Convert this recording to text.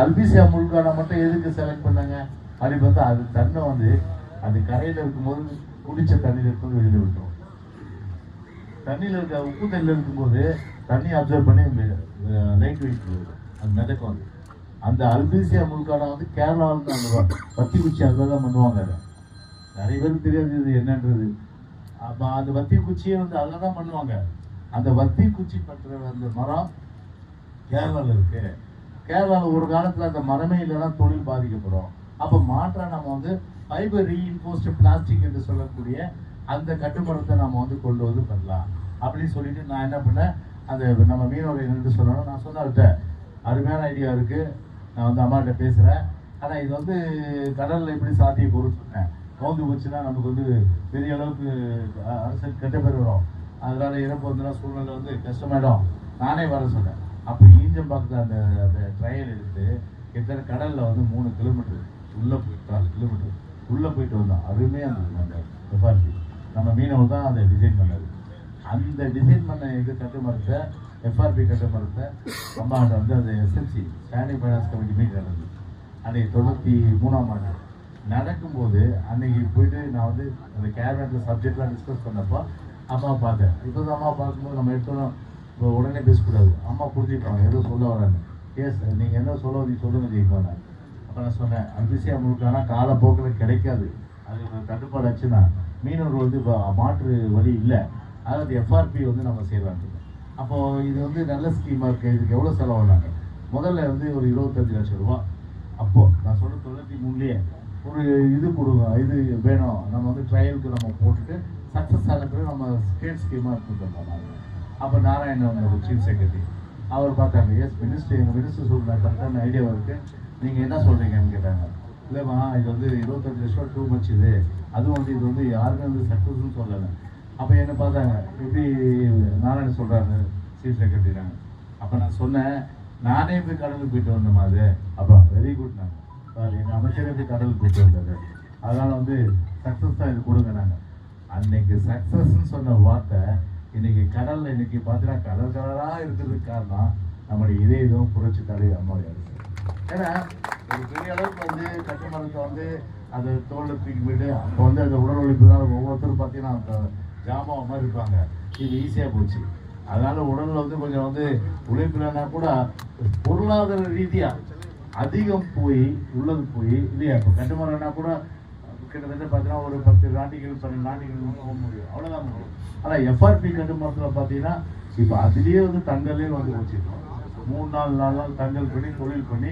அல்பிசியா முல்கானா மட்டும் எதுக்கு செலக்ட் பண்ணாங்க அப்படி பார்த்தா அது தன்னை வந்து அது கரையில் இருக்கும்போது குடிச்ச தண்ணியில் இருக்கும்போது வெளியில் விட்டுரும். தண்ணியில் இருக்க உப்பு தண்ணியில் இருக்கும்போது தண்ணி அப்சர்வ் பண்ணி லைட் வெயிட் அது மிதக்கும். அது அந்த அல்பிசியா முல்கானா வந்து கேரளாவில் அந்த வத்தி குச்சி அதில் தான் பண்ணுவாங்க. நிறைய பேருக்கு தெரியாது இது என்னன்றது. அப்போ அந்த வத்தி குச்சியை வந்து அதில் தான் பண்ணுவாங்க. அந்த வத்தி குச்சி பற்ற அந்த மரம் கேரளாவில் இருக்கு. கேரளாவில் ஒரு காலத்தில் அந்த மரமே இல்லைன்னா தொழில் பாதிக்கப்படும். அப்போ மாற்ற நம்ம வந்து ஃபைபர் ரீஇன்ஃபோர்ஸ்டு பிளாஸ்டிக் என்று சொல்லக்கூடிய அந்த கட்டுமரத்தை நம்ம வந்து கொண்டு வந்து பண்ணலாம் அப்படின்னு சொல்லிட்டு நான் என்ன பண்ணேன், அந்த நம்ம மீனவர்கள் சொல்லணும். நான் சொன்னார்கிட்ட அருமையான ஐடியா இருக்குது, நான் வந்து அம்மாட்ட பேசுகிறேன், ஆனால் இது வந்து கடலில் எப்படி சாத்திய பொருள் சொன்னேன். கவுந்து போச்சுன்னா நமக்கு வந்து பெரிய அளவுக்கு அரசு கெட்ட பேர் வரும். அதனால இறப்பு வந்துன்னா சூழ்நிலை வந்து கஷ்டமாயிடும். நானே வர சொன்னேன். அப்போ ஈஞ்சம்பாக்கத்தில் அந்த அந்த ட்ரையல் எடுத்து கிட்டத்தட்ட கடலில் வந்து 3 கிலோமீட்டர் உள்ளே போயிட்டு 4 கிலோமீட்டர் உள்ளே போயிட்டு வந்தோம். அருமையாக இருந்தது. அந்த எஃப்ஆர்பி நம்ம மீனவர் தான் அதை டிசைன் பண்ணது. அந்த டிசைன் பண்ண இது கட்டுமரத்தை எஃப்ஆர்பி கட்டுமரத்தை அம்மாட்ட வந்து அந்த SMC standing finance committee meet நடந்தது. அன்றைக்கி 93ஆம் ஆண்டு நடக்கும்போது அன்னைக்கு போயிட்டு நான் வந்து அந்த கேபினெட்டில் சப்ஜெக்ட்லாம் டிஸ்கஸ் பண்ணப்போ அம்மா பார்த்தேன். இப்போ தான் அம்மா பார்க்கும்போது நம்ம எடுத்தோம் இப்போ உடனே பேசக்கூடாது. அம்மா புரிஞ்சுப்பாங்க ஏதோ சொல்ல வராங்க. எஸ் நீங்கள் என்ன சொல்ல வந்து சொல்லுங்க ஜெயிப்பாங்க. அப்போ நான் சொன்னேன் அல்பிசியா முழுக்கானா காலப்போக்கில் கிடைக்காது, அது ஒரு தட்டுப்பாடு ஆச்சுன்னா மீனவர்கள் வந்து இப்போ மாற்று வழி இல்லை. அதாவது எஃப்ஆர்பி வந்து நம்ம செய்யலாங்க. அப்போது இது வந்து நல்ல ஸ்கீமாக இருக்குது. இதுக்கு எவ்வளோ செலவானாங்க? முதல்ல வந்து ஒரு 25 லட்சம் ரூபா. அப்போது நான் சொல்ல 93லேயே ஒரு இது கொடுங்க, இது வேணும், நம்ம வந்து ட்ரையலுக்கு நம்ம போட்டுட்டு சக்ஸஸ் ஆன பிறகு நம்ம ஸ்டேட் ஸ்கீமாக எடுத்துக்கிட்டோம். அப்போ நாராயணன் ஒரு சீஃப் செக்ரட்டரி அவர் பார்த்தாங்க. எஸ் மினிஸ்டர், எங்கள் மினிஸ்டர் சொல்கிறாங்க கரெக்டான ஐடியாவாக இருக்குது, நீங்கள் என்ன சொல்கிறீங்கன்னு கேட்டாங்க. இல்லைம்மா இது வந்து 25 லட்சம் டூ மச் இது, அதுவும் வந்து இது வந்து யாருமே வந்து சக்ஸஸ்ன்னு சொல்லலை. அப்போ என்ன பார்த்தாங்க எப்படி நாராயணன் சொல்கிறாங்க சீஃப் செக்ரட்டரி நாங்கள். அப்போ நான் சொன்னேன் நானே போய் கடலுக்கு போயிட்டு வந்தோம்மா அது. அப்போ வெரி குட் நாங்கள் சார் எங்கள் அமைச்சரே போய் கடலுக்கு போயிட்டு வந்தாரு, அதனால் வந்து சக்ஸஸ் தான் இது கொடுங்க நாங்கள். அன்னைக்கு சக்ஸஸ்ன்னு சொன்ன வார்த்தை இன்னைக்கு கடலில் இன்னைக்கு பார்த்தீங்கன்னா கலர் கலராக இருக்கிறதுக்கு காரணம் நம்முடைய இதயம் புரட்சி தலைவர் அம்மாவுடைய அரசு. ஏன்னா ஒரு பெரிய அளவுக்கு வந்து கட்டுமரத்தை வந்து அதை தோளில் தூக்கி போயிட்டு அப்போ வந்து அந்த உடல் உழைப்பு தான் ஒவ்வொருத்தரும் பார்த்தீங்கன்னா அந்த ஜாமாவை மாதிரி இருப்பாங்க. இது ஈஸியாக போச்சு. அதனால உடலில் வந்து கொஞ்சம் வந்து உழைப்புலன்னா கூட பொருளாதார ரீதியாக அதிகம் போய் உள்ளது போய் இல்லையா. இப்போ கட்டுமரம்னா கூட கிட்டத்தட்ட பார்த்தீங்கன்னா ஒரு 10 நாட்டிகள் 12 நாட்டிகள் போக முடியும், அவ்வளோதான் முடியும். ஆனால் எஃப்ஆர்பி கட்டுமரத்தில் பார்த்தீங்கன்னா இப்போ அதுலேயே வந்து தங்கலே வந்து வச்சுருக்கோம். 3-4 நாள் தங்கல் பண்ணி தொழில் பண்ணி